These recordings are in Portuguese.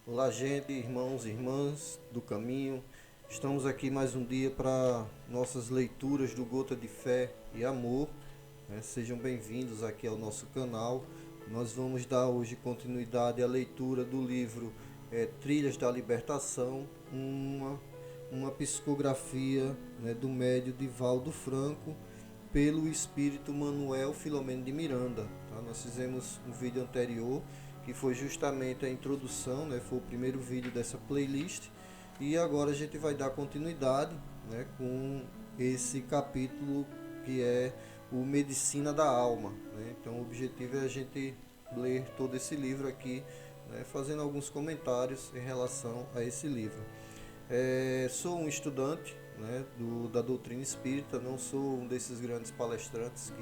Olá, gente, irmãos e irmãs do caminho. Estamos aqui mais um dia para nossas leituras do Gota de Fé e Amor. Sejam bem-vindos aqui ao nosso canal. Nós vamos dar hoje continuidade à leitura do livro Trilhas da Libertação, uma psicografia, do médio Divaldo Franco, pelo espírito Manuel Filomeno de Miranda. Tá? Nós fizemos um vídeo anterior que foi justamente a introdução, foi o primeiro vídeo dessa playlist, e agora a gente vai dar continuidade, com esse capítulo que é o Medicina da Alma. Então o objetivo é a gente ler todo esse livro aqui, fazendo alguns comentários em relação a esse livro. Sou um estudante, da doutrina espírita, não sou um desses grandes palestrantes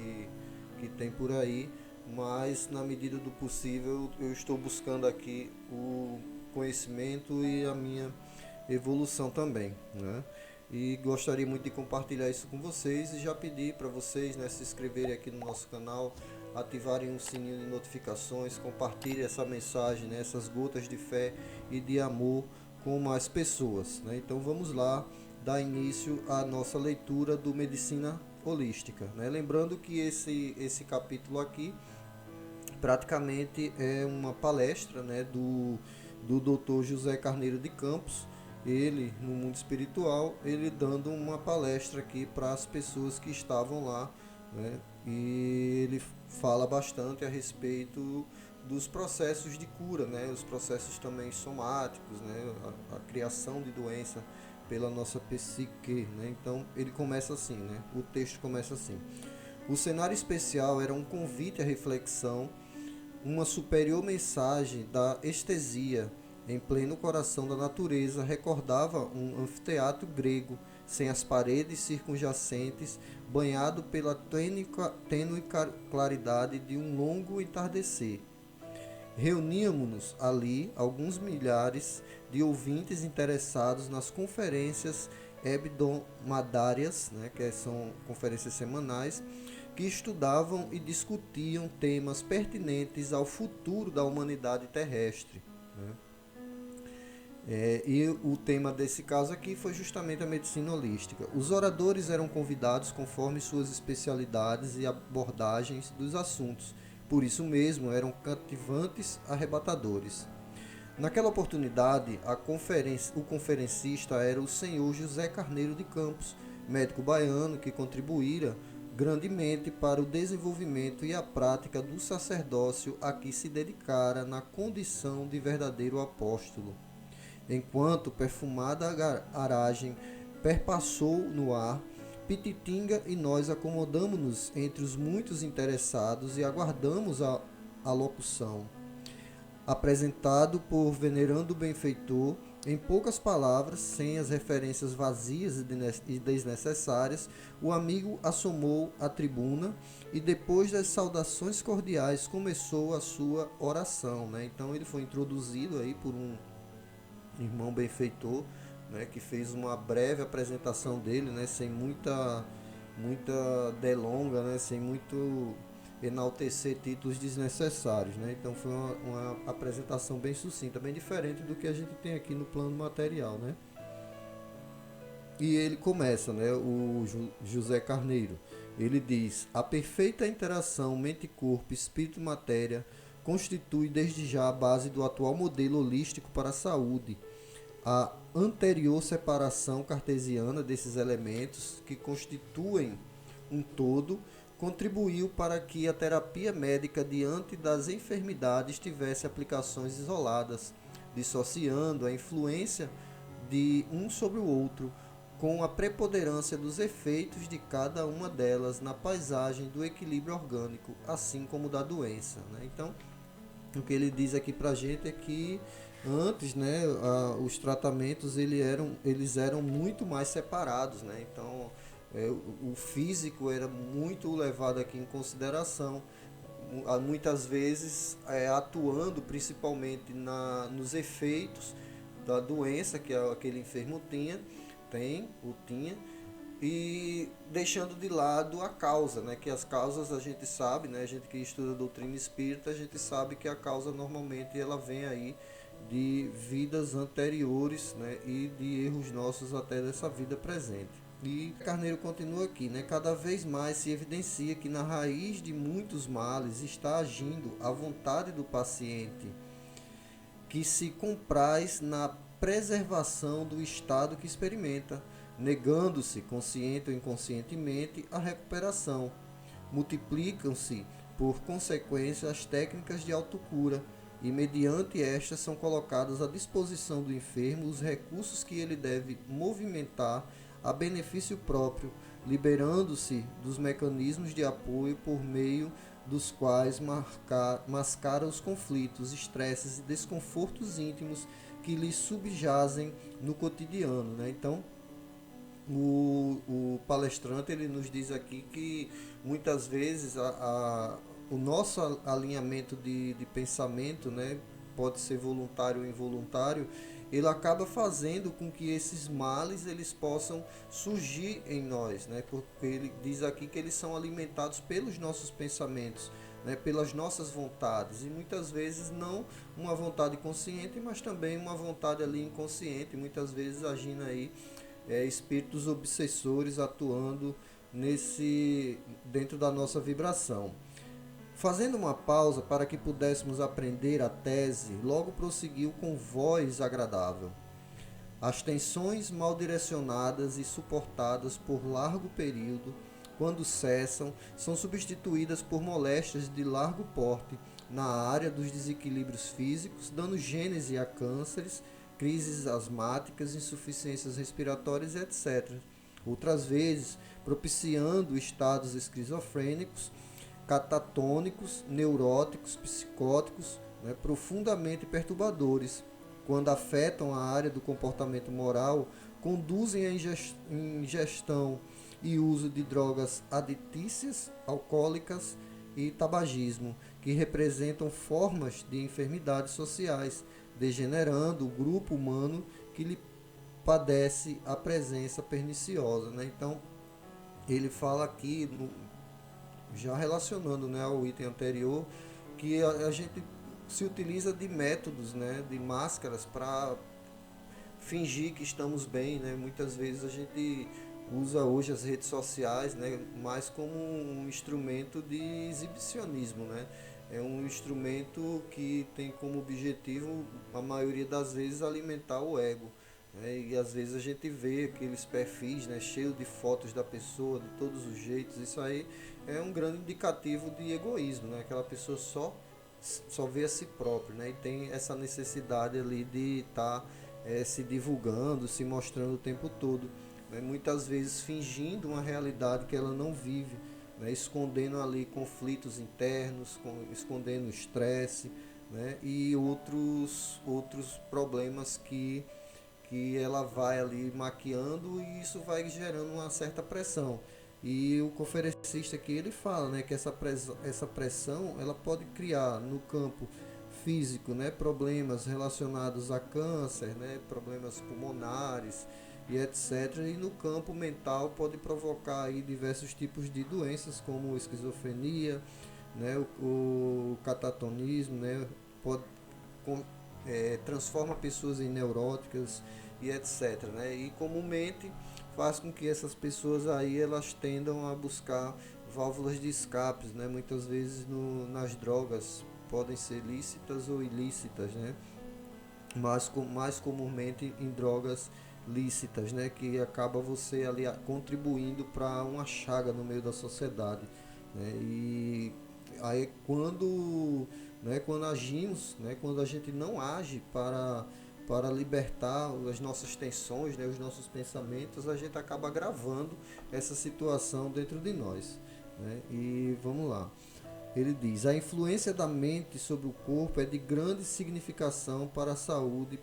que tem por aí, mas na medida do possível eu estou buscando aqui o conhecimento e a minha evolução também. E gostaria muito de compartilhar isso com vocês e já pedir para vocês, se inscreverem aqui no nosso canal, ativarem o sininho de notificações, compartilhem essa mensagem, essas gotas de fé e de amor com mais pessoas. Então vamos lá dar início à nossa leitura do Medicina Holística. Lembrando que esse capítulo aqui praticamente é uma palestra, do Dr. José Carneiro de Campos, ele no mundo espiritual, ele dando uma palestra aqui para as pessoas que estavam lá, e ele fala bastante a respeito dos processos de cura, os processos também somáticos, a criação de doença pela nossa psique. Então ele começa assim, o texto começa assim: o cenário especial era um convite à reflexão, uma superior mensagem da estesia em pleno coração da natureza recordava um anfiteatro grego, sem as paredes circunjacentes, banhado pela tênue claridade de um longo entardecer. Reuníamos-nos ali alguns milhares de ouvintes interessados nas conferências hebdomadárias, que são conferências semanais, que estudavam e discutiam temas pertinentes ao futuro da humanidade terrestre. E o tema desse caso aqui foi justamente a medicina holística. Os oradores eram convidados conforme suas especialidades e abordagens dos assuntos. Por isso mesmo, eram cativantes, arrebatadores. Naquela oportunidade, o conferencista era o senhor José Carneiro de Campos, médico baiano que contribuíra grandemente para o desenvolvimento e a prática do sacerdócio a que se dedicara na condição de verdadeiro apóstolo. Enquanto perfumada aragem perpassou no ar, Pititinga e nós acomodamo-nos entre os muitos interessados e aguardamos a locução. Apresentado por venerando benfeitor, em poucas palavras, sem as referências vazias e desnecessárias, o amigo assomou à tribuna e, depois das saudações cordiais, começou a sua oração. Então ele foi introduzido aí por um irmão benfeitor, que fez uma breve apresentação dele, sem muita delonga, sem muito enaltecer títulos desnecessários. Então foi uma apresentação bem sucinta, bem diferente do que a gente tem aqui no plano material. E ele começa, o José Carneiro. Ele diz: a perfeita interação mente-corpo, espírito-matéria constitui desde já a base do atual modelo holístico para a saúde. A anterior separação cartesiana desses elementos, que constituem um todo, contribuiu para que a terapia médica diante das enfermidades tivesse aplicações isoladas, dissociando a influência de um sobre o outro, com a preponderância dos efeitos de cada uma delas na paisagem do equilíbrio orgânico, assim como da doença. Então, o que ele diz aqui para a gente é que antes, os tratamentos eles eram muito mais separados, Então, o físico era muito levado aqui em consideração, muitas vezes atuando principalmente nos efeitos da doença que aquele enfermo tinha, e deixando de lado a causa, que as causas a gente sabe, a gente que estuda a doutrina espírita, a gente sabe que a causa normalmente ela vem aí de vidas anteriores, né, e de erros nossos até dessa vida presente. E Carneiro continua aqui, né? Cada vez mais se evidencia que na raiz de muitos males está agindo a vontade do paciente, que se compraz na preservação do estado que experimenta, negando-se, consciente ou inconscientemente, a recuperação. Multiplicam-se, por consequência, as técnicas de autocura, e mediante estas são colocados à disposição do enfermo os recursos que ele deve movimentar a benefício próprio, liberando-se dos mecanismos de apoio por meio dos quais mascara os conflitos, estresses e desconfortos íntimos que lhe subjazem no cotidiano, né? Então, o palestrante ele nos diz aqui que muitas vezes o nosso alinhamento de pensamento, né, pode ser voluntário ou involuntário, ele acaba fazendo com que esses males eles possam surgir em nós, né? Porque ele diz aqui que eles são alimentados pelos nossos pensamentos, né? Pelas nossas vontades, e muitas vezes não uma vontade consciente, mas também uma vontade ali inconsciente, muitas vezes agindo aí espíritos obsessores atuando dentro da nossa vibração. Fazendo uma pausa para que pudéssemos aprender a tese, logo prosseguiu com voz agradável. As tensões mal direcionadas e suportadas por largo período, quando cessam, são substituídas por moléstias de largo porte na área dos desequilíbrios físicos, dando gênese a cânceres, crises asmáticas, insuficiências respiratórias, etc. Outras vezes, propiciando estados esquizofrênicos, catatônicos, neuróticos, psicóticos, né, profundamente perturbadores, quando afetam a área do comportamento moral, conduzem à ingestão e uso de drogas aditícias, alcoólicas e tabagismo, que representam formas de enfermidades sociais, degenerando o grupo humano que lhe padece a presença perniciosa, né? Então, ele fala aqui, já relacionando, né, ao item anterior, que a gente se utiliza de métodos, né, de máscaras para fingir que estamos bem, né? Muitas vezes a gente usa hoje as redes sociais, né, mais como um instrumento de exibicionismo, né? É um instrumento que tem como objetivo, a maioria das vezes, alimentar o ego, né? E às vezes a gente vê aqueles perfis, né, cheios de fotos da pessoa, de todos os jeitos. Isso aí é um grande indicativo de egoísmo, né? Aquela pessoa só vê a si própria, né? E tem essa necessidade ali de estar se divulgando, se mostrando o tempo todo, né? Muitas vezes fingindo uma realidade que ela não vive, né? Escondendo ali conflitos internos, escondendo estresse, né? E outros problemas que ela vai ali maquiando, e isso vai gerando uma certa pressão. E o conferencista aqui ele fala, né, que essa pressão ela pode criar no campo físico, né, problemas relacionados a câncer, né, problemas pulmonares e etc. E no campo mental pode provocar aí diversos tipos de doenças como esquizofrenia, né, o catatonismo, né, pode transforma pessoas em neuróticas e etc, né? E comumente faz com que essas pessoas aí elas tendam a buscar válvulas de escapes, né? Muitas vezes nas drogas podem ser lícitas ou ilícitas, né? Mas mais comumente em drogas lícitas, né? Que acaba você ali contribuindo para uma chaga no meio da sociedade, né? E aí quando agimos, né, quando a gente não age para libertar as nossas tensões, né, os nossos pensamentos, a gente acaba agravando essa situação dentro de nós, né? E vamos lá. Ele diz: a influência da mente sobre o corpo é de grande significação para a saúde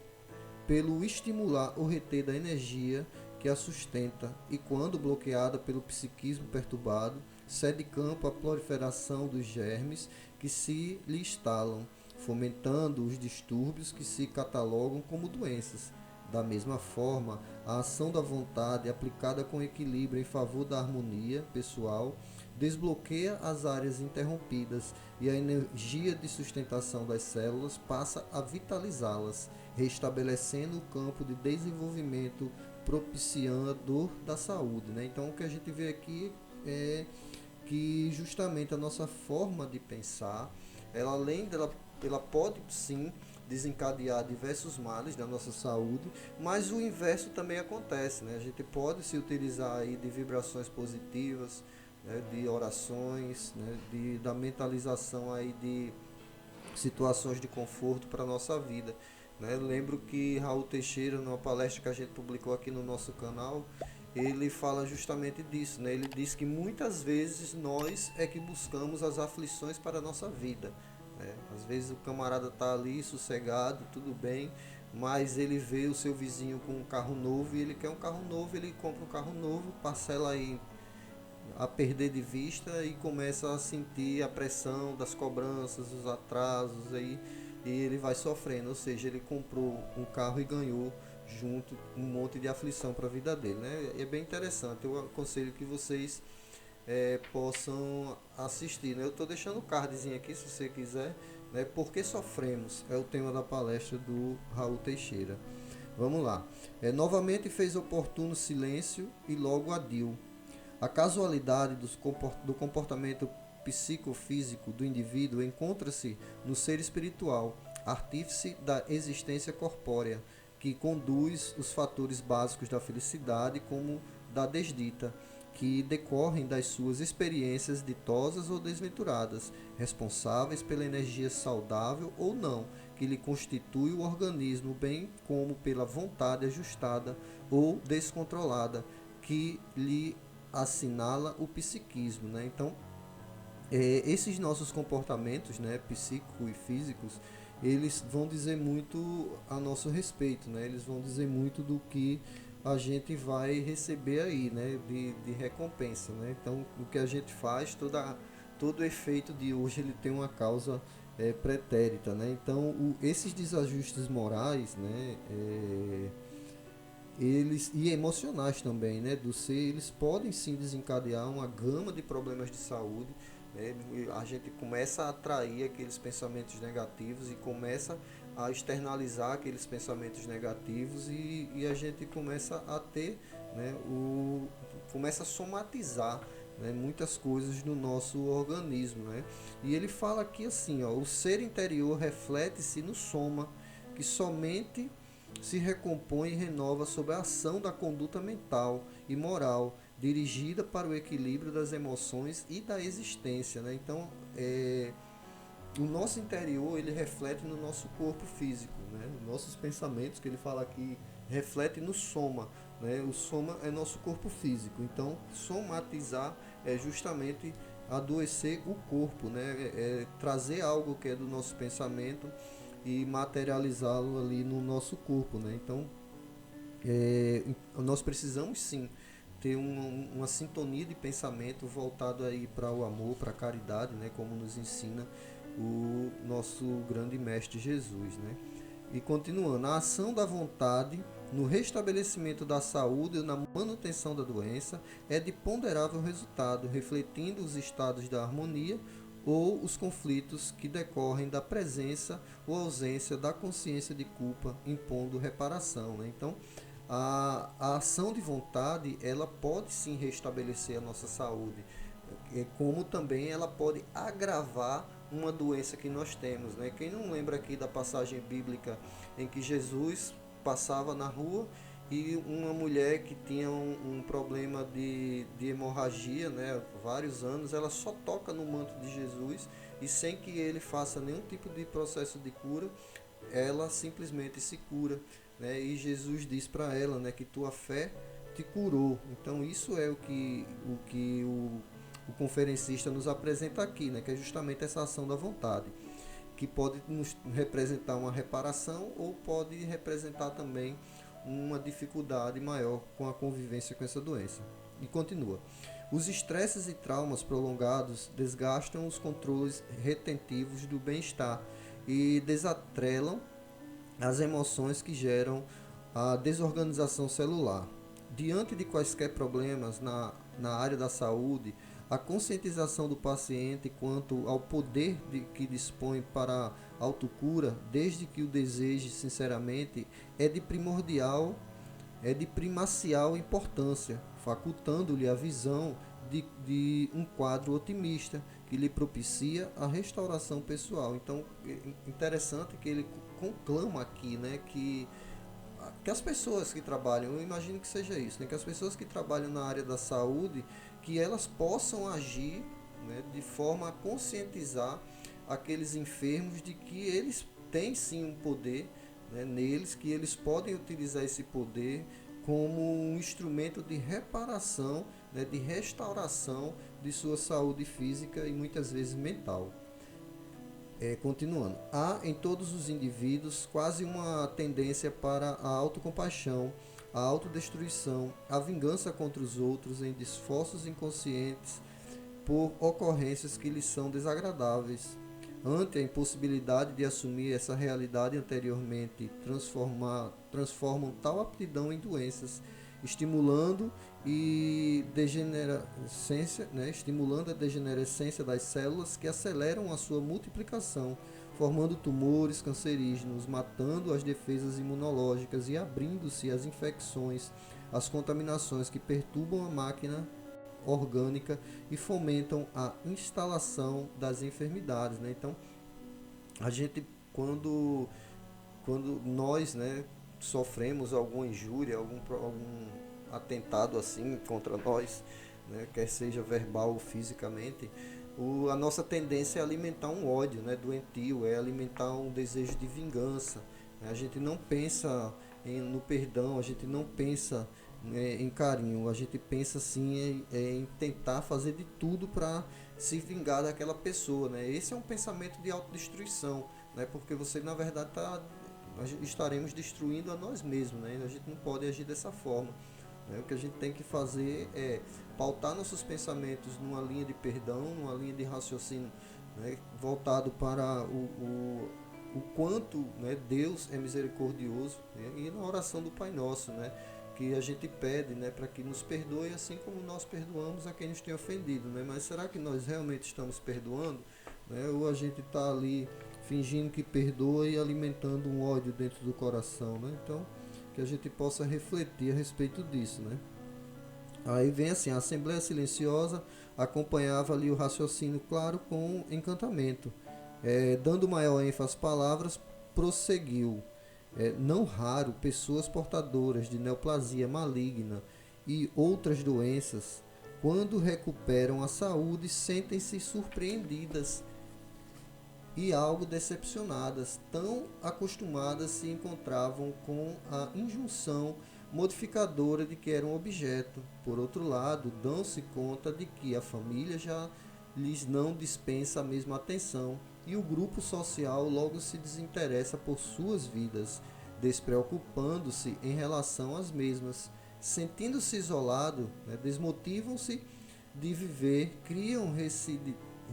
pelo estimular ou reter da energia que a sustenta, e quando bloqueada pelo psiquismo perturbado, cede campo à proliferação dos germes que se lhe instalam, fomentando os distúrbios que se catalogam como doenças. Da mesma forma, a ação da vontade aplicada com equilíbrio em favor da harmonia pessoal desbloqueia as áreas interrompidas e a energia de sustentação das células passa a vitalizá-las, restabelecendo o campo de desenvolvimento propiciador da saúde, né? Então, o que a gente vê aqui é que justamente a nossa forma de pensar, ela além dela, ela pode sim desencadear diversos males da nossa saúde, mas o inverso também acontece, né? A gente pode se utilizar aí de vibrações positivas, né? De orações, né? Da mentalização aí de situações de conforto para a nossa vida. Né? Lembro que Raul Teixeira, numa palestra que a gente publicou aqui no nosso canal, ele fala justamente disso. Né? Ele diz que muitas vezes nós é que buscamos as aflições para a nossa vida. Né? Às vezes o camarada está ali sossegado, tudo bem, mas ele vê o seu vizinho com um carro novo e ele quer um carro novo, ele compra um carro novo, parcela aí a perder de vista e começa a sentir a pressão das cobranças, os atrasos aí, e ele vai sofrendo, ou seja, ele comprou um carro e ganhou junto um monte de aflição para a vida dele, né? É bem interessante, eu aconselho que vocês possam assistir, né? Eu estou deixando o cardzinho aqui se você quiser, né? Por que sofremos? É o tema da palestra do Raul Teixeira. Vamos lá. Novamente fez oportuno silêncio e logo adiu. A casualidade do comportamento psicofísico do indivíduo encontra-se no ser espiritual, artífice da existência corpórea, que conduz os fatores básicos da felicidade como da desdita, que decorrem das suas experiências ditosas ou desventuradas, responsáveis pela energia saudável ou não, que lhe constitui o organismo, bem como pela vontade ajustada ou descontrolada, que lhe assinala o psiquismo, né? Então, esses nossos comportamentos, né, psíquicos e físicos, eles vão dizer muito a nosso respeito, né? Eles vão dizer muito do que a gente vai receber aí, né, de recompensa, né? Então, o que a gente faz, todo efeito de hoje, ele tem uma causa pretérita, né? Então, esses desajustes morais, né, eles e emocionais também, né, do ser, eles podem sim desencadear uma gama de problemas de saúde, né? A gente começa a atrair aqueles pensamentos negativos e começa a externalizar aqueles pensamentos negativos e a gente começa a ter, né, começa a somatizar, né, muitas coisas no nosso organismo, né? E ele fala aqui assim, ó, o ser interior reflete-se no soma, que somente se recompõe e renova sob a ação da conduta mental e moral dirigida para o equilíbrio das emoções e da existência, né? Então, o nosso interior, ele reflete no nosso corpo físico, né? Nossos pensamentos, que ele fala aqui, refletem no soma, né? O soma é nosso corpo físico. Então, somatizar é justamente adoecer o corpo, né? Trazer algo que é do nosso pensamento e materializá-lo ali no nosso corpo, né? Então, nós precisamos sim ter uma sintonia de pensamento voltado aí para o amor, para a caridade, né? Como nos ensina o nosso grande mestre Jesus, né? E continuando, a ação da vontade no restabelecimento da saúde e na manutenção da doença é de ponderável resultado, refletindo os estados da harmonia ou os conflitos que decorrem da presença ou ausência da consciência de culpa, impondo reparação, né? Então, a ação de vontade, ela pode sim restabelecer a nossa saúde, como também ela pode agravar uma doença que nós temos, né? Quem não lembra aqui da passagem bíblica em que Jesus passava na rua e uma mulher que tinha um problema de hemorragia, né, vários anos, ela só toca no manto de Jesus e sem que ele faça nenhum tipo de processo de cura, ela simplesmente se cura, né? E Jesus diz para ela, né, que tua fé te curou. Então isso é o conferencista nos apresenta aqui, né, que é justamente essa ação da vontade, que pode nos representar uma reparação ou pode representar também uma dificuldade maior com a convivência com essa doença. E continua. Os estresses e traumas prolongados desgastam os controles retentivos do bem-estar e desatrelam as emoções que geram a desorganização celular. Diante de quaisquer problemas na área da saúde, a conscientização do paciente quanto ao poder que dispõe para a autocura, desde que o deseje sinceramente, é de primacial importância, facultando-lhe a visão de um quadro otimista que lhe propicia a restauração pessoal. Então, é interessante que ele conclama aqui, né, que as pessoas que trabalham, eu imagino que seja isso, né, que as pessoas que trabalham na área da saúde, que elas possam agir, né, de forma a conscientizar aqueles enfermos de que eles têm sim um poder, né, neles, que eles podem utilizar esse poder como um instrumento de reparação, né, de restauração de sua saúde física e muitas vezes mental. Continuando, há em todos os indivíduos quase uma tendência para a autocompaixão, a autodestruição, a vingança contra os outros em esforços inconscientes por ocorrências que lhes são desagradáveis. Ante a impossibilidade de assumir essa realidade anteriormente, transformam tal aptidão em doenças, estimulando estimulando a degenerescência das células que aceleram a sua multiplicação, formando tumores cancerígenos, matando as defesas imunológicas e abrindo-se às infecções, às contaminações que perturbam a máquina orgânica e fomentam a instalação das enfermidades, né? Então, a gente quando nós, né, sofremos alguma injúria, algum atentado assim contra nós, né, quer seja verbal ou fisicamente, a nossa tendência é alimentar um ódio, né, doentio, é alimentar um desejo de vingança. A gente não pensa no perdão, a gente não pensa, né, em carinho, a gente pensa assim em tentar fazer de tudo para se vingar daquela pessoa, né? Esse é um pensamento de autodestruição, né? Porque você na verdade estaremos destruindo a nós mesmos, né? A gente não pode agir dessa forma, né? O que a gente tem que fazer é pautar nossos pensamentos numa linha de perdão, numa linha de raciocínio, né, voltado para o quanto, né, Deus é misericordioso, né, e na oração do Pai Nosso, né, que a gente pede, né, para que nos perdoe assim como nós perdoamos a quem nos tem ofendido, né? Mas será que nós realmente estamos perdoando, né? Ou a gente está ali fingindo que perdoa e alimentando um ódio dentro do coração, né? Então, que a gente possa refletir a respeito disso, né? Aí vem assim, a Assembleia Silenciosa acompanhava ali o raciocínio claro com encantamento. Dando maior ênfase às palavras, prosseguiu. Não raro, pessoas portadoras de neoplasia maligna e outras doenças, quando recuperam a saúde, sentem-se surpreendidas e algo decepcionadas, tão acostumadas se encontravam com a injunção modificadora de que eram objeto. Por outro lado, dão-se conta de que a família já lhes não dispensa a mesma atenção e o grupo social logo se desinteressa por suas vidas, despreocupando-se em relação às mesmas. Sentindo-se isolado, né, desmotivam-se de viver, criam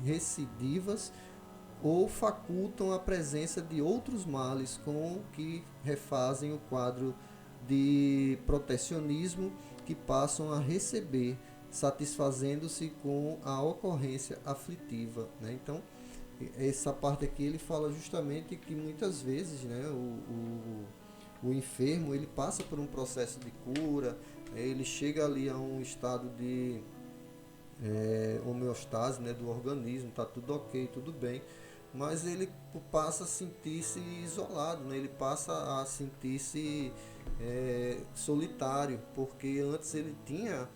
recidivas ou facultam a presença de outros males com que refazem o quadro de protecionismo que passam a receber, satisfazendo-se com a ocorrência aflitiva, né? Então, essa parte aqui ele fala justamente que muitas vezes, né, o enfermo ele passa por um processo de cura, ele chega ali a um estado de homeostase, né, do organismo, está tudo ok, tudo bem, mas ele passa a sentir-se isolado, né? Ele passa a sentir-se solitário, porque antes ele tinha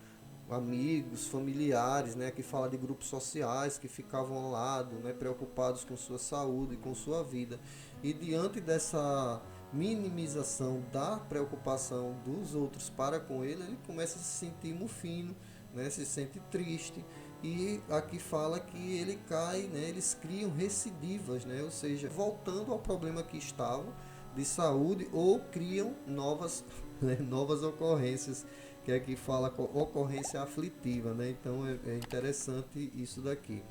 amigos, familiares, né, que fala de grupos sociais que ficavam ao lado, né, preocupados com sua saúde e com sua vida. E diante dessa minimização da preocupação dos outros para com ele, ele começa a se sentir mufino, né, se sente triste. E aqui fala que ele cai, né, eles criam recidivas, né, ou seja, voltando ao problema que estavam de saúde ou criam novas, né, novas ocorrências, que aqui fala com ocorrência aflitiva, né? Então é interessante isso daqui.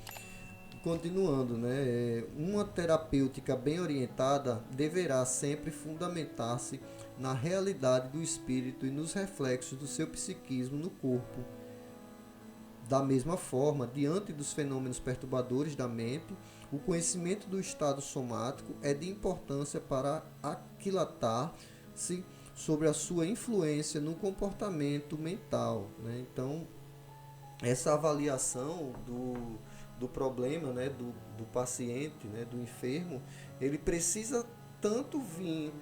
Continuando, né? Uma terapêutica bem orientada deverá sempre fundamentar-se na realidade do espírito e nos reflexos do seu psiquismo no corpo, Da mesma forma, diante dos fenômenos perturbadores da mente, o conhecimento do estado somático é de importância para aquilatar-se sobre a sua influência no comportamento mental, né? Então, essa avaliação do problema, né, do paciente, né, do enfermo, ele precisa tanto vir,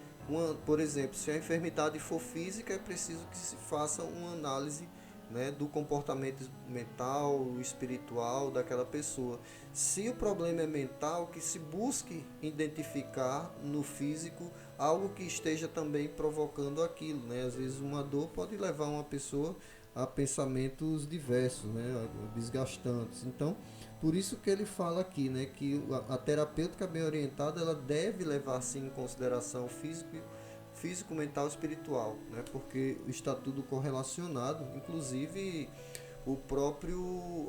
por exemplo, se a enfermidade for física, é preciso que se faça uma análise, né, do comportamento mental, espiritual daquela pessoa. Se o problema é mental, que se busque identificar no físico algo que esteja também provocando aquilo, né? Às vezes uma dor pode levar uma pessoa a pensamentos diversos, né, desgastantes. Então, por isso que ele fala aqui, né, que a terapêutica bem orientada ela deve levar sim em consideração físico, mental e espiritual, né, porque está tudo correlacionado. Inclusive,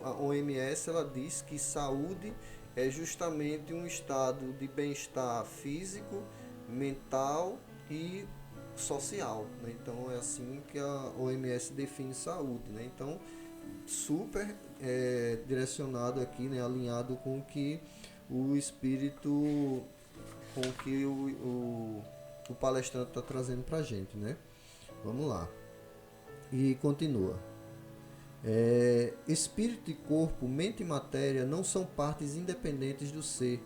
a OMS ela diz que saúde é justamente um estado de bem-estar físico, mental e social, né? Então é assim que a OMS define saúde, né? Então super direcionado aqui, né? Alinhado com o que o espírito, com o que o palestrante está trazendo para a gente, né? Vamos lá. E continua. Espírito e corpo, mente e matéria não são partes independentes do ser,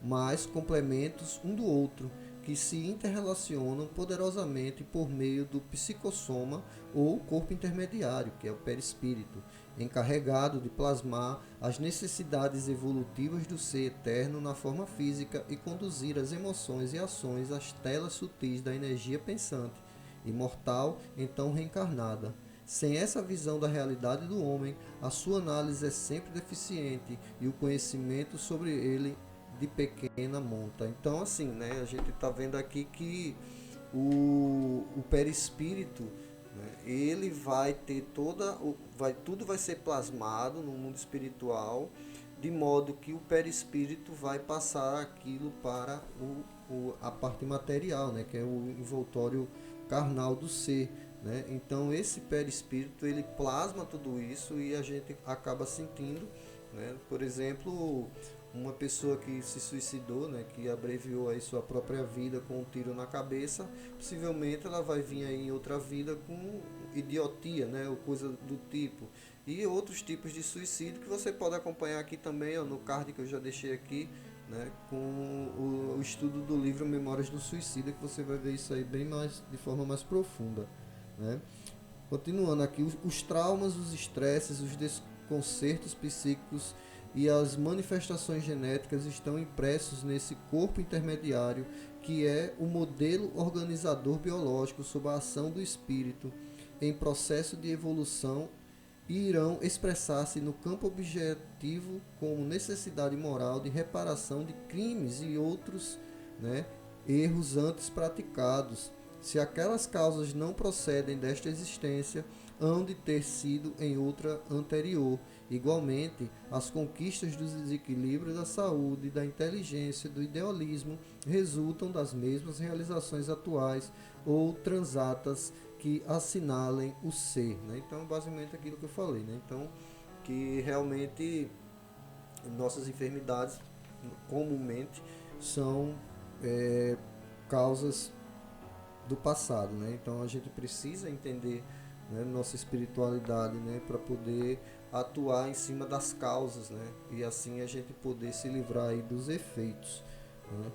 mas complementos um do outro, que se interrelacionam poderosamente por meio do psicossoma ou corpo intermediário, que é o perispírito, encarregado de plasmar as necessidades evolutivas do ser eterno na forma física e conduzir as emoções e ações às telas sutis da energia pensante, imortal, então reencarnada. Sem essa visão da realidade do homem, a sua análise é sempre deficiente e o conhecimento sobre ele de pequena monta. Então, assim, né, a gente está vendo aqui que o perispírito, né, ele vai ter tudo vai ser plasmado no mundo espiritual, de modo que o perispírito vai passar aquilo para a parte material, né, que é o envoltório carnal do ser. Né? Então esse perispírito ele plasma tudo isso e a gente acaba sentindo, né? Por exemplo, uma pessoa que se suicidou, né, que abreviou aí sua própria vida com um tiro na cabeça, possivelmente ela vai vir aí em outra vida com idiotia, né, ou coisa do tipo. E outros tipos de suicídio que você pode acompanhar aqui também, ó, no card que eu já deixei aqui, né, com o estudo do livro Memórias do Suicida, que você vai ver isso aí bem mais, de forma mais profunda. Né? Continuando aqui, os traumas, os estresses, os desconcertos psíquicos e as manifestações genéticas estão impressos nesse corpo intermediário que é o modelo organizador biológico sob a ação do espírito em processo de evolução e irão expressar-se no campo objetivo como necessidade moral de reparação de crimes e outros, né, erros antes praticados. Se aquelas causas não procedem desta existência, hão de ter sido em outra anterior. Igualmente, as conquistas dos desequilíbrios da saúde, da inteligência, do idealismo resultam das mesmas realizações atuais ou transatas que assinalem o ser. Né? Então, basicamente aquilo que eu falei. Né? Então, que realmente nossas enfermidades comumente são causas do passado, né? Então a gente precisa entender, né, nossa espiritualidade, né, para poder atuar em cima das causas, né? E assim a gente poder se livrar aí dos efeitos, né?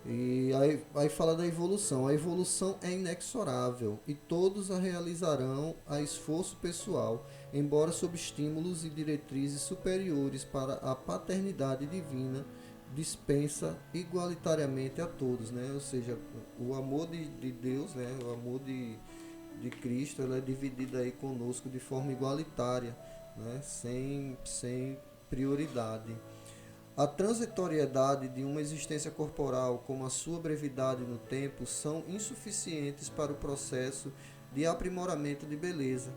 E aí fala da evolução. A evolução é inexorável e todos a realizarão a esforço pessoal, embora sob estímulos e diretrizes superiores para a paternidade divina dispensa igualitariamente a todos, né? Ou seja, o amor de Deus, né? O amor de Cristo, ela é dividido aí conosco de forma igualitária, né? Sem prioridade. A transitoriedade de uma existência corporal, como a sua brevidade no tempo, são insuficientes para o processo de aprimoramento de beleza,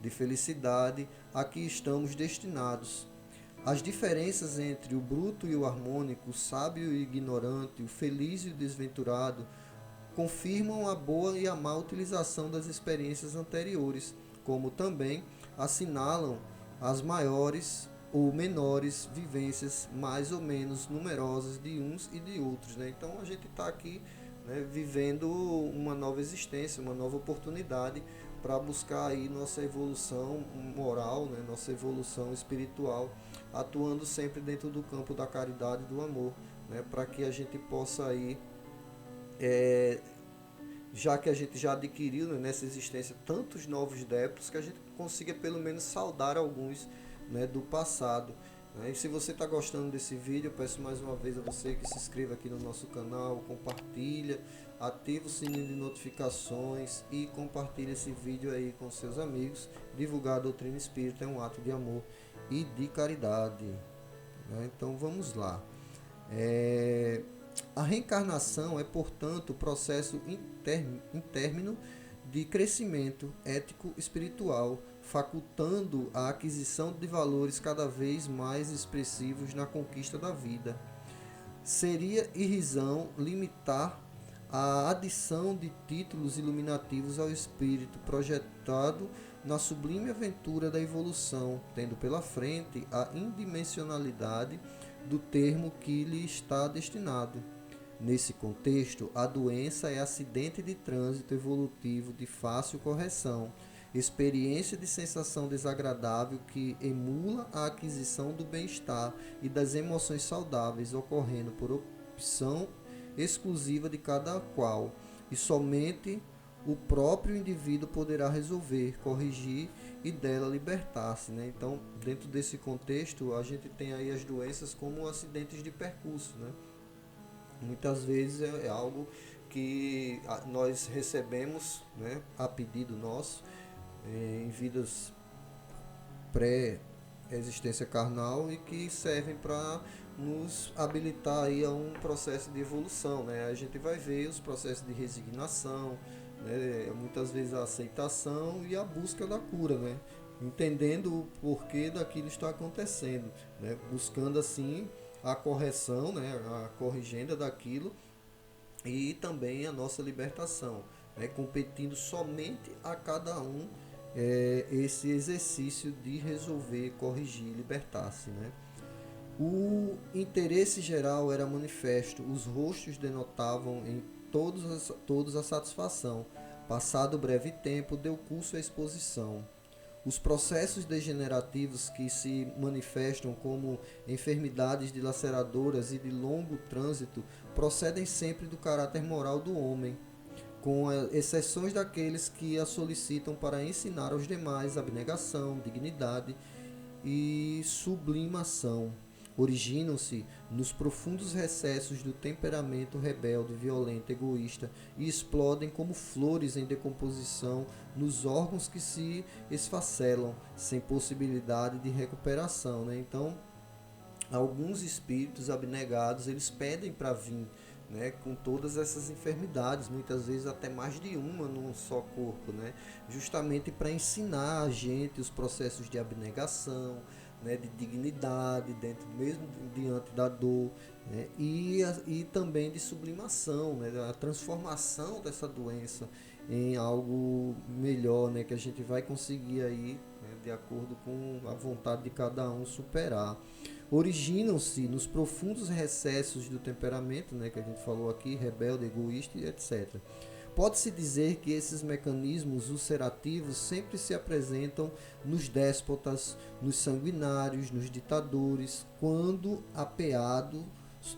de felicidade a que estamos destinados. As diferenças entre o bruto e o harmônico, o sábio e o ignorante, o feliz e o desventurado, confirmam a boa e a má utilização das experiências anteriores, como também assinalam as maiores ou menores vivências mais ou menos numerosas de uns e de outros, né? Então a gente está aqui, né, vivendo uma nova existência, uma nova oportunidade para buscar aí nossa evolução moral, né, nossa evolução espiritual, atuando sempre dentro do campo da caridade e do amor, né, para que a gente possa aí, é, já que a gente já adquiriu, né, nessa existência tantos novos débitos, que a gente consiga pelo menos saldar alguns, né, do passado. Né? E se você está gostando desse vídeo, eu peço mais uma vez a você que se inscreva aqui no nosso canal, compartilha, ativa o sininho de notificações e compartilha esse vídeo aí com seus amigos. Divulgar a doutrina espírita é um ato de amor e de caridade. Né? Então vamos lá. A reencarnação é, portanto, o processo interno de crescimento ético-espiritual, facultando a aquisição de valores cada vez mais expressivos na conquista da vida. Seria irrisão limitar a adição de títulos iluminativos ao espírito projetado na sublime aventura da evolução, tendo pela frente a indimensionalidade do termo que lhe está destinado. Nesse contexto, a doença é acidente de trânsito evolutivo de fácil correção, experiência de sensação desagradável que emula a aquisição do bem-estar e das emoções saudáveis, ocorrendo por opção exclusiva de cada qual, e somente o próprio indivíduo poderá resolver, corrigir e dela libertar-se. Né? Então, dentro desse contexto, a gente tem aí as doenças como acidentes de percurso, né? Muitas vezes é algo que nós recebemos, né, a pedido nosso, em vidas pré-existência carnal e que servem para nos habilitar aí a um processo de evolução. Né? A gente vai ver os processos de resignação, né, muitas vezes a aceitação e a busca da cura, né? Entendendo o porquê daquilo está acontecendo, né? Buscando assim a correção, né, a corrigenda daquilo e também a nossa libertação, né, competindo somente a cada um esse exercício de resolver, corrigir, libertar-se. Né. O interesse geral era manifesto, os rostos denotavam em todos a satisfação. Passado breve tempo, deu curso à exposição. Os processos degenerativos que se manifestam como enfermidades dilaceradoras e de longo trânsito procedem sempre do caráter moral do homem, com exceções daqueles que a solicitam para ensinar aos demais abnegação, dignidade e sublimação. Originam-se nos profundos recessos do temperamento rebelde, violento, egoísta e explodem como flores em decomposição nos órgãos que se esfacelam, sem possibilidade de recuperação. Né? Então, alguns espíritos abnegados, eles pedem para vir, né, com todas essas enfermidades, muitas vezes até mais de uma num só corpo, né, justamente para ensinar a gente os processos de abnegação, né, de dignidade, dentro mesmo diante da dor, né, e também de sublimação, né, a transformação dessa doença em algo melhor, né, que a gente vai conseguir aí, né, de acordo com a vontade de cada um, superar. Originam-se nos profundos recessos do temperamento, né, que a gente falou aqui, rebelde, egoísta e etc. Pode-se dizer que esses mecanismos ulcerativos sempre se apresentam nos déspotas, nos sanguinários, nos ditadores, quando apeados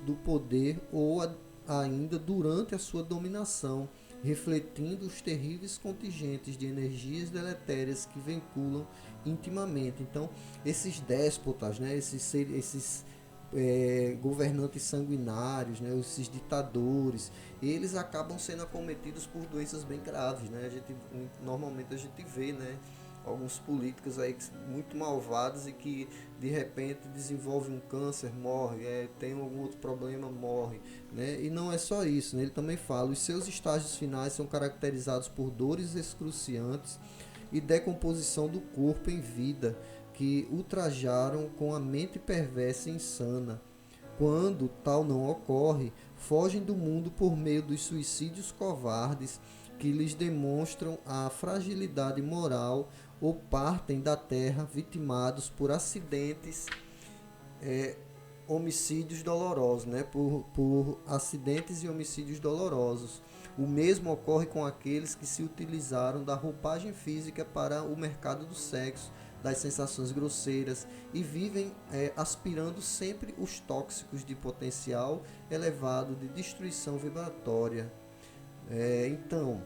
do poder ou ainda durante a sua dominação, refletindo os terríveis contingentes de energias deletérias que vinculam intimamente. Então, esses déspotas, né, esses governantes sanguinários, né, esses ditadores, eles acabam sendo acometidos por doenças bem graves, né? Normalmente a gente vê, né, alguns políticos aí muito malvados e que de repente desenvolve um câncer, morre, tem algum outro problema, morre, né? E não é só isso, né? Ele também fala, os seus estágios finais são caracterizados por dores excruciantes e decomposição do corpo em vida, que ultrajaram com a mente perversa e insana. Quando tal não ocorre, fogem do mundo por meio dos suicídios covardes que lhes demonstram a fragilidade moral ou partem da terra vitimados por acidentes, homicídios dolorosos, né? Por acidentes e homicídios dolorosos. O mesmo ocorre com aqueles que se utilizaram da roupagem física para o mercado do sexo, das sensações grosseiras e vivem aspirando sempre os tóxicos de potencial elevado de destruição vibratória. Então,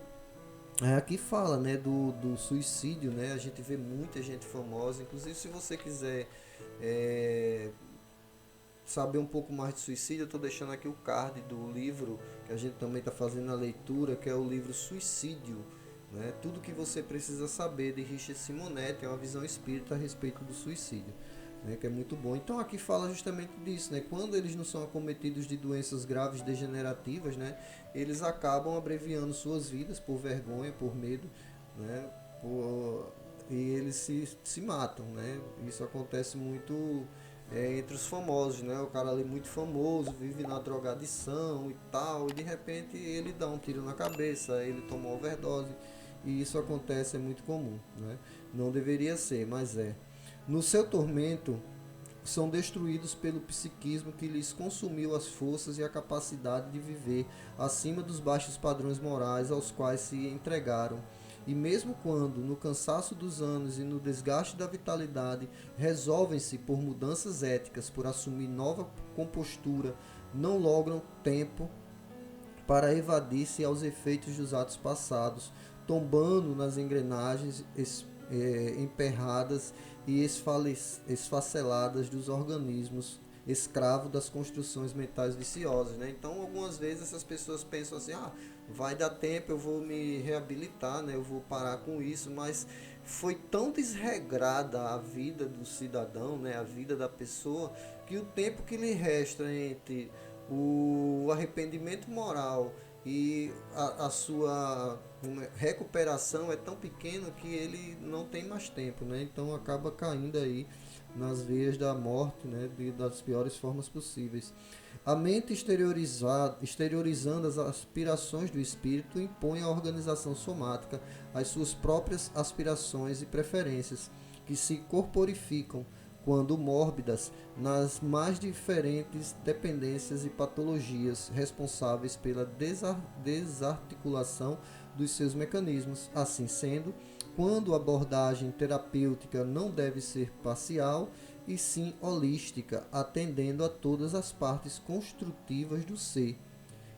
aqui fala, né, do suicídio, né? A gente vê muita gente famosa, inclusive se você quiser saber um pouco mais de suicídio, eu estou deixando aqui o card do livro que a gente também está fazendo a leitura, que é o livro Suicídio, né? Tudo que você precisa saber de Richard Simonetti, é uma visão espírita a respeito do suicídio, né? Que é muito bom. Então aqui fala justamente disso, né? Quando eles não são acometidos de doenças graves degenerativas, né? Eles acabam abreviando suas vidas por vergonha, por medo, né? E eles se matam, né? Isso acontece muito entre os famosos, né? O cara ali muito famoso, vive na drogadição e tal, e de repente ele dá um tiro na cabeça, ele toma uma overdose, e isso acontece, é muito comum, né? Não deveria ser, mas é. No seu tormento, são destruídos pelo psiquismo que lhes consumiu as forças e a capacidade de viver acima dos baixos padrões morais aos quais se entregaram. E mesmo quando, no cansaço dos anos e no desgaste da vitalidade, resolvem-se por mudanças éticas, por assumir nova compostura, não logram tempo para evadir-se aos efeitos dos atos passados, tombando nas engrenagens emperradas e esfaceladas dos organismos, escravo das construções mentais viciosas, né? Então, algumas vezes essas pessoas pensam assim, vai dar tempo, eu vou me reabilitar, né? Eu vou parar com isso, mas foi tão desregrada a vida do cidadão, né? A vida da pessoa, que o tempo que lhe resta entre o arrependimento moral e a sua recuperação é tão pequeno que ele não tem mais tempo, né? Então acaba caindo aí nas veias da morte, né? Das piores formas possíveis. A mente exteriorizando as aspirações do espírito impõe à organização somática as suas próprias aspirações e preferências, que se corporificam, quando mórbidas, nas mais diferentes dependências e patologias responsáveis pela desarticulação dos seus mecanismos. Assim sendo, quando a abordagem terapêutica não deve ser parcial, e sim holística, atendendo a todas as partes construtivas do ser.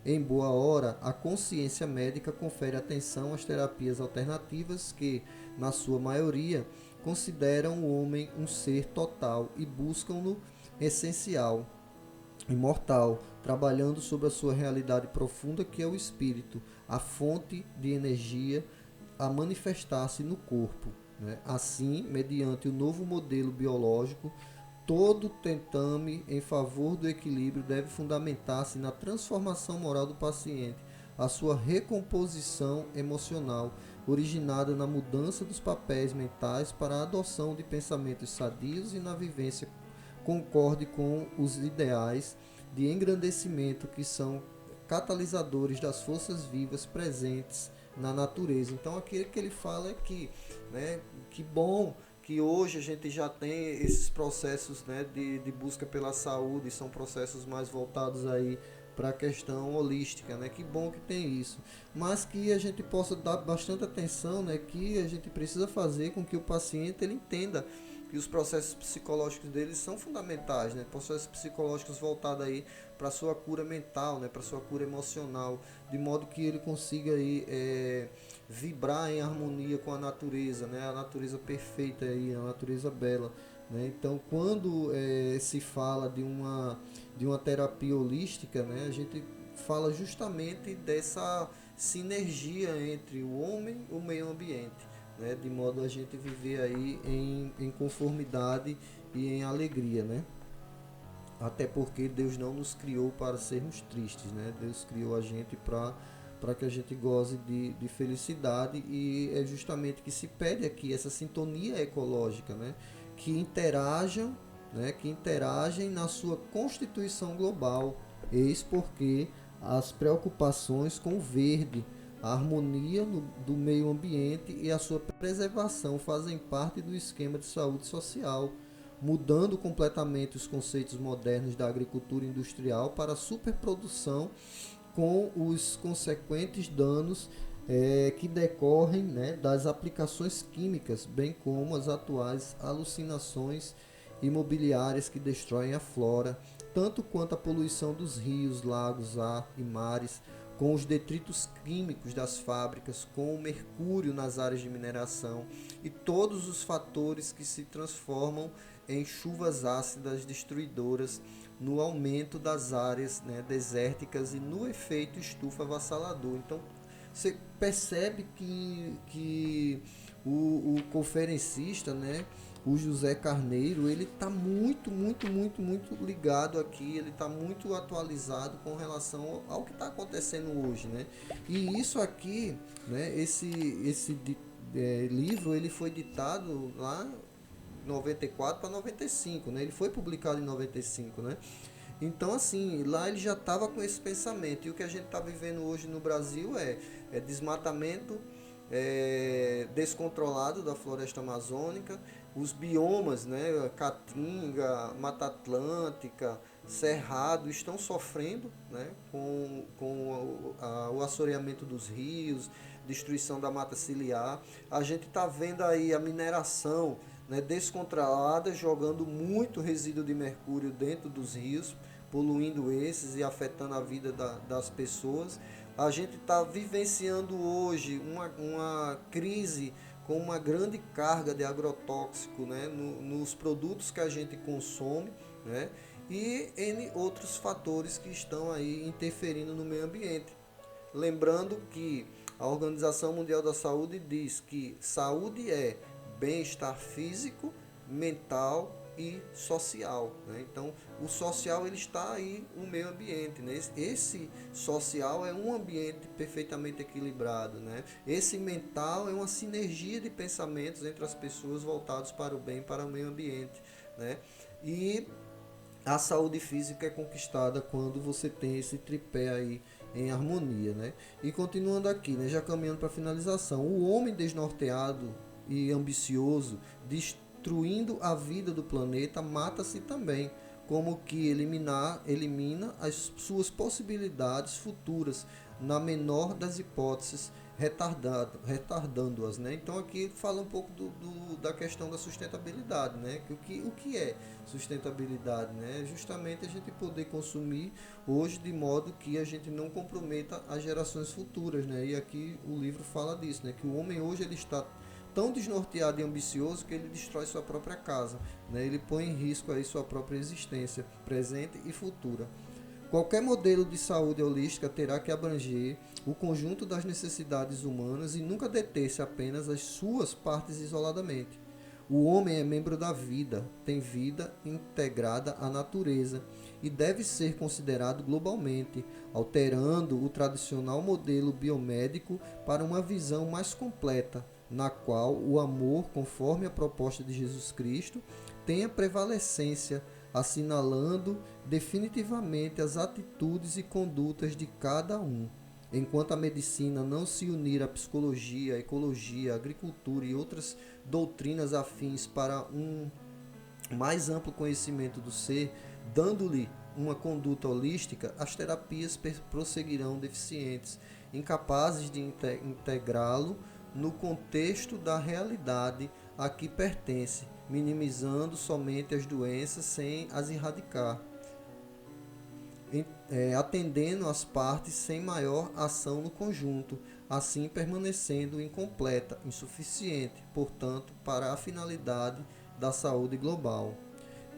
Em boa hora, a consciência médica confere atenção às terapias alternativas que, na sua maioria, consideram o homem um ser total e buscam-no essencial, imortal, trabalhando sobre a sua realidade profunda que é o espírito, a fonte de energia a manifestar-se no corpo. Né? Assim, mediante o novo modelo biológico, todo tentame em favor do equilíbrio deve fundamentar-se na transformação moral do paciente, a sua recomposição emocional, originada na mudança dos papéis mentais para a adoção de pensamentos sadios e na vivência concorde com os ideais de engrandecimento que são catalisadores das forças vivas presentes na natureza. Então aquilo que ele fala é que, né, que bom que hoje a gente já tem esses processos, né, de busca pela saúde, são processos mais voltados aí para a questão holística, né? Que bom que tem isso, mas que a gente possa dar bastante atenção, né? Que a gente precisa fazer com que o paciente ele entenda que os processos psicológicos deles são fundamentais, né? Processos psicológicos voltados aí para sua cura mental, né? Para sua cura emocional, de modo que ele consiga aí vibrar em harmonia com a natureza, né? A natureza perfeita aí, a natureza bela, né? Então, quando se fala de uma terapia holística, né? A gente fala justamente dessa sinergia entre o homem e o meio ambiente, né, de modo a gente viver aí em conformidade e em alegria, né? Até porque Deus não nos criou para sermos tristes, né? Deus criou a gente para que a gente goze de felicidade, e é justamente que se pede aqui essa sintonia ecológica, né? Que interajam, né? Que interagem na sua constituição global. Eis porque as preocupações com o verde, A harmonia do meio ambiente e a sua preservação fazem parte do esquema de saúde social, mudando completamente os conceitos modernos da agricultura industrial para a superprodução, com os consequentes danos que decorrem, né, das aplicações químicas, bem como as atuais alucinações imobiliárias que destroem a flora, tanto quanto a poluição dos rios, lagos, ar e mares, com os detritos químicos das fábricas, com o mercúrio nas áreas de mineração e todos os fatores que se transformam em chuvas ácidas destruidoras, no aumento das áreas, né, desérticas e no efeito estufa avassalador. Então, você percebe que o conferencista, né, o José Carneiro, ele está muito ligado aqui, ele está muito atualizado com relação ao que está acontecendo hoje, né? E isso aqui, né, esse livro, ele foi ditado lá em 94 para 95, né? Ele foi publicado em 95, né? Então, assim, lá ele já estava com esse pensamento. E o que a gente está vivendo hoje no Brasil é desmatamento descontrolado da floresta amazônica, os biomas, né, Caatinga, Mata Atlântica, Cerrado, estão sofrendo, né, com o assoreamento dos rios, destruição da mata ciliar. A gente está vendo aí a mineração, né, descontrolada, jogando muito resíduo de mercúrio dentro dos rios, poluindo esses e afetando a vida das pessoas. A gente está vivenciando hoje uma crise com uma grande carga de agrotóxico, né, nos produtos que a gente consome, né, e N outros fatores que estão aí interferindo no meio ambiente. Lembrando que a Organização Mundial da Saúde diz que saúde é bem-estar físico, mental e social, né? Então, o social ele está aí no meio ambiente, né? Esse social é um ambiente perfeitamente equilibrado, né? Esse mental é uma sinergia de pensamentos entre as pessoas voltados para o bem, para o meio ambiente, né? E a saúde física é conquistada quando você tem esse tripé aí em harmonia, né? E continuando aqui, né, já caminhando para a finalização, o homem desnorteado e ambicioso, destruindo a vida do planeta, mata-se também, como que elimina as suas possibilidades futuras, na menor das hipóteses, retardando-as, né? Então aqui fala um pouco da questão da sustentabilidade, né? O que é sustentabilidade, né? É justamente a gente poder consumir hoje de modo que a gente não comprometa as gerações futuras, né? E aqui o livro fala disso, né? Que o homem hoje ele está tão desnorteado e ambicioso que ele destrói sua própria casa, né? Ele põe em risco aí sua própria existência, presente e futura. Qualquer modelo de saúde holística terá que abranger o conjunto das necessidades humanas e nunca deter-se apenas as suas partes isoladamente. O homem é membro da vida, tem vida integrada à natureza e deve ser considerado globalmente, alterando o tradicional modelo biomédico para uma visão mais completa, na qual o amor, conforme a proposta de Jesus Cristo, tenha prevalecência, assinalando definitivamente as atitudes e condutas de cada um. Enquanto a medicina não se unir à psicologia, à ecologia, à agricultura e outras doutrinas afins para um mais amplo conhecimento do ser, dando-lhe uma conduta holística, as terapias prosseguirão deficientes, incapazes de integrá-lo no contexto da realidade a que pertence, minimizando somente as doenças sem as erradicar, atendendo as partes sem maior ação no conjunto, assim permanecendo incompleta, insuficiente, portanto, para a finalidade da saúde global.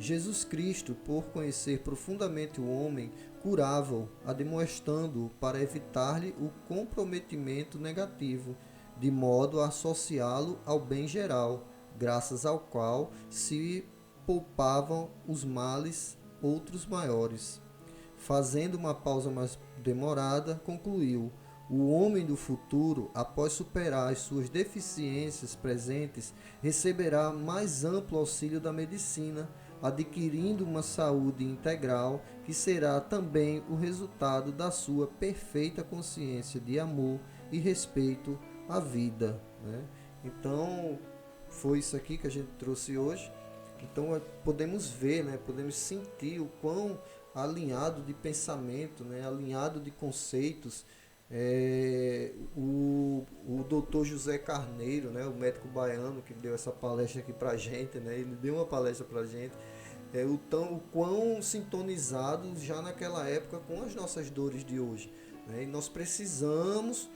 Jesus Cristo, por conhecer profundamente o homem, curava-o, admoestando-o para evitar-lhe o comprometimento negativo, de modo a associá-lo ao bem geral, graças ao qual se poupavam os males outros maiores. Fazendo uma pausa mais demorada, concluiu: o homem do futuro, após superar as suas deficiências presentes, receberá mais amplo auxílio da medicina, adquirindo uma saúde integral que será também o resultado da sua perfeita consciência de amor e respeito à vida, né? Então, foi isso aqui que a gente trouxe hoje. Então, podemos ver, né? Podemos sentir o quão alinhado de pensamento, né? Alinhado de conceitos, o doutor José Carneiro, né? O médico baiano que deu essa palestra aqui pra gente, né? Ele deu uma palestra pra gente, o quão sintonizados já naquela época com as nossas dores de hoje, né? E nós precisamos,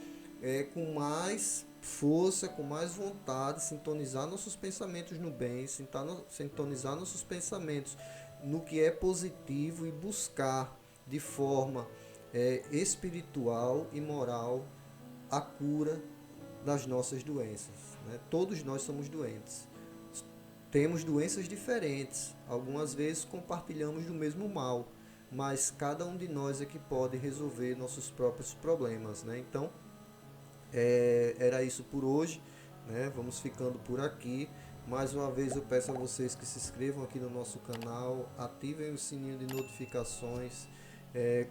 com mais força, com mais vontade, sintonizar nossos pensamentos no bem, sintonizar nossos pensamentos no que é positivo e buscar de forma espiritual e moral a cura das nossas doenças, né? Todos nós somos doentes. Temos doenças diferentes, algumas vezes compartilhamos do mesmo mal, mas cada um de nós é que pode resolver nossos próprios problemas, né? Então, era isso por hoje, né? Vamos ficando por aqui. Mais uma vez eu peço a vocês que se inscrevam aqui no nosso canal, ativem o sininho de notificações,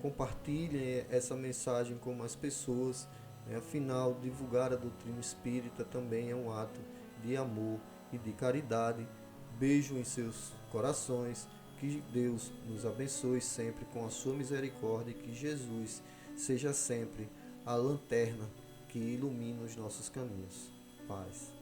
compartilhem essa mensagem com mais pessoas, né? Afinal, divulgar a doutrina espírita também é um ato de amor e de caridade. Beijo em seus corações, que Deus nos abençoe sempre com a sua misericórdia e que Jesus seja sempre a lanterna que ilumina os nossos caminhos. Paz.